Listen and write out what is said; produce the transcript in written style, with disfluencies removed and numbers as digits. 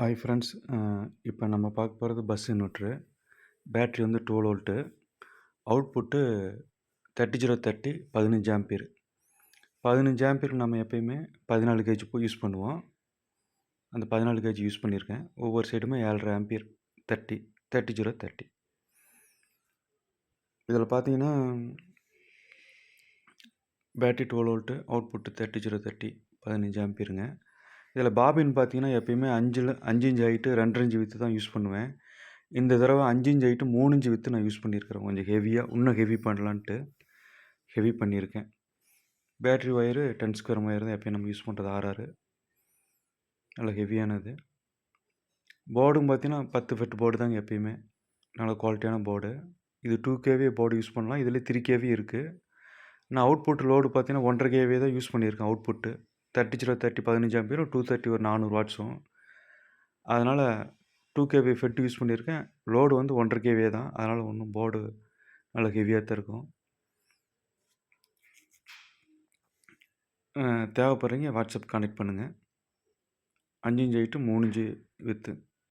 Hi friends. இப்போ நம்ம பார்க்க போகிறது பஸ் இன்வெர்ட்ரு. பேட்ரி வந்து 12 வோல்ட்டு. Output 3030 15 ampere. 15 ஆம்பியர் நம்ம எப்பயுமே 14 கேஜி யூஸ் பண்ணுவோம். அந்த 14 கேஜி யூஸ் பண்ணியிருக்கேன். ஒவ்வொரு சைடுமே 7.5 ஆம்பியர் 30 இதில் பார்த்தீங்கன்னா பேட்ரி 12 வோல்ட்டு, அவுட்புட்டு 3030 15 ஆம்பியருங்க. இதில் பாபின் பார்த்தீங்கன்னா எப்பயுமே 5 இன்ச் ஹைட்டு 2.5 இன்ச் வித்து தான் யூஸ் பண்ணுவேன். இந்த தடவை 5 இன்ச் ஹைட்டு 3 இன்ச் வித்து நான் யூஸ் பண்ணியிருக்கிறேன். கொஞ்சம் ஹெவியாக இன்னும் ஹெவி பண்ணலான்ட்டு ஹெவி பண்ணியிருக்கேன். பேட்ரி ஒயரு 10 ஸ்கொயர் ஒயர் தான் எப்பயும் நம்ம யூஸ் பண்ணுறது RR. நல்ல ஹெவியானது. போர்டும் பார்த்தீங்கன்னா 10 ஃபெட் போர்டு தாங்க எப்பயுமே. நல்ல குவாலிட்டியான போர்டு. இது 2 கேவி போர்டு யூஸ் பண்ணலாம். இதில் 3 கேவி இருக்குது. நான் அவுட்புட் லோடு பார்த்தீங்கன்னா 1.5 கேவி தான் யூஸ் பண்ணியிருக்கேன். அவுட்புட்டு 30 15 ஆம்பியரும் 230 ஒரு 400 வாட்ஸும். அதனால் 2 கேவி ஃபெட் யூஸ் பண்ணியிருக்கேன். லோடு வந்து 1.5 கேவியே தான். அதனால் ஒன்றும் போர்டு நல்ல ஹெவியாக தான் இருக்கும். தேவைப்படுறீங்க வாட்ஸ்அப் கான்டெக்ட் பண்ணுங்கள். 5 இன்ச் ஹைட்டு 3 இன்ச் வித்து.